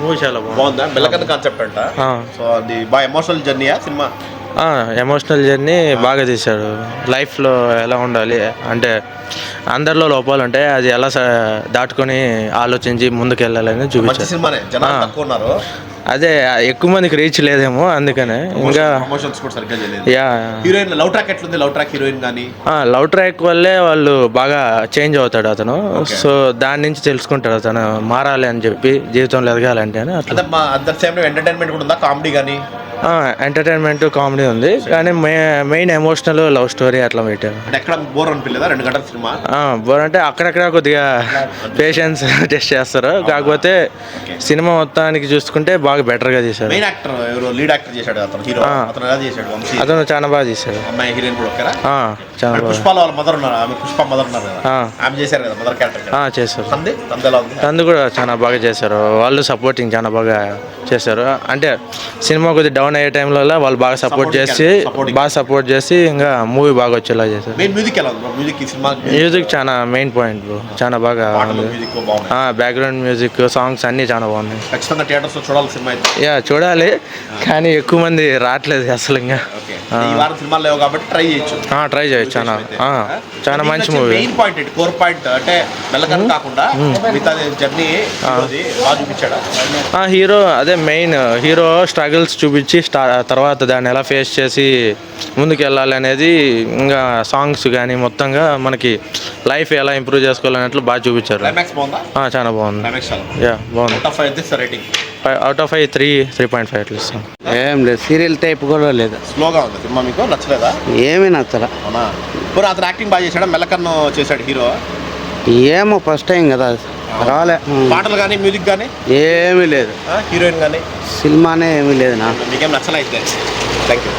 Movie చాలా బాగుందా? మెల్లకన్న concept అంట. సో అది బాగా ఎమోషనల్ జర్నీయా సినిమా? ఎమోషనల్ జర్నీ బాగా తీశాడు. లైఫ్లో ఎలా ఉండాలి అంటే అందరిలో లోపాలు ఉంటాయి, అది ఎలా దాటుకొని ఆలోచించి ముందుకు వెళ్ళాలని చూపించారు. సినిమానే, జనాలు తక్కువ ఉన్నారు. అదే ఎక్కువ మందికి రీచ్ లేదేమో అందుకనే. ఇంకా ప్రమోషన్స్ కూడా సరిగ్గా చేయలేదు. యా, హీరోయిన్ లవ్ ట్రాక్ ఎట్లుంది? లవ్ ట్రాక్ హీరోయిన్ కానీ లవ్ ట్రాక్ వల్లే వాళ్ళు బాగా చేంజ్ అవుతాడు అతను. సో దాని నుంచి తెలుసుకుంటాడు అతను మారాలి అని చెప్పి, జీవితంలో ఎదగాలంటే అని అట్లా. అదర్ సేమ్ ఎంటర్టైన్మెంట్ కూడా ఉందా? కామెడీ కానీ? ఎంటర్టైన్మెంట్ కామెడీ ఉంది, కానీ మెయిన్ ఎమోషనల్ లవ్ స్టోరీ అట్లా పెట్టారు. అంటే ఎక్కడ బోర్ అనిపించలేదా 2 గంటల సినిమా? బోర్ అంటే అక్కడక్కడ కొద్దిగా పేషెన్స్ టెస్ట్ చేస్తారు, కాకపోతే సినిమా మొత్తానికి చూసుకుంటే బాగా బెటర్గా తీశారు. మెయిన్ యాక్టర్ ఎవరు? లీడ్ యాక్టర్ చేశాడు అతను, హీరో. అతను ఎలా చేశాడు? అతను చాలా బాగా తీశాడు. అమ్మాయి హీరోయిన్ కూడా ఓకేరా? చాలా బాగా. పుష్పాల వాళ్ళ మదర్ ఉన్నారు, ఆమె పుష్ప మదర్ ఉన్నారు కదా, ఆమె చేశారు కదా మదర్ క్యారెక్టర్. చేశారు. తంది కూడా చాలా బాగా చేశారు. వాళ్ళు సపోర్టింగ్ చాలా బాగా చేశారు. అంటే సినిమా కొద్దిగా డౌన్ అయ్యే టైంలో వాళ్ళు బాగా సపోర్ట్ చేసి ఇంకా మూవీ బాగా వచ్చేలా చేశారు. మ్యూజిక్ చాలా మెయిన్ పాయింట్ బ్రో, చాలా బాగా బ్యాక్గ్రౌండ్ మ్యూజిక్, సాంగ్స్ అన్ని చాలా బాగున్నాయి. ఖచ్చితంగా థియేటర్స్ లో చూడాలి సినిమా. చూడాలి, కానీ ఎక్కువ మంది రావట్లేదు అసలు. ఇంకా సినిమాలు లేవు కాబట్టి ట్రై చేయొచ్చు. చాలా మంచి movie. Main point core point అంటే మెల్లకన్ కాకుండా మిగతా జర్నీ బాగా చూపించాడు హీరో. అదే మెయిన్ హీరో స్ట్రగుల్స్ చూపించి తర్వాత దాన్ని ఎలా ఫేస్ చేసి ముందుకు వెళ్ళాలి అనేది, ఇంకా సాంగ్స్ కానీ మొత్తంగా మనకి లైఫ్ ఎలా ఇంప్రూవ్ చేసుకోవాలన్నట్లు బాగా చూపించారు. చాలా బాగుంది. బాగుంది. అవుట్ ఆఫ్ 3.5 అట్లా ఇస్తాం. ఏం లేదు, సీరియల్ టైప్ కూడా లేదు. స్లోగా ఉంది సినిమా. మీకు నచ్చలేదా? ఏమీ నచ్చలా. అతను యాక్టింగ్ బాగా చేశాడు, మెల్లకన్ను చేశాడు హీరో. ఏమో ఫస్ట్ టైం కదా, రాలే. పాటలు కానీ మ్యూజిక్ కానీ ఏమీ లేదు. హీరోయిన్ కానీ సినిమానే ఏమీ లేదు. మీకేం నచ్చలే అయితే. Thank you.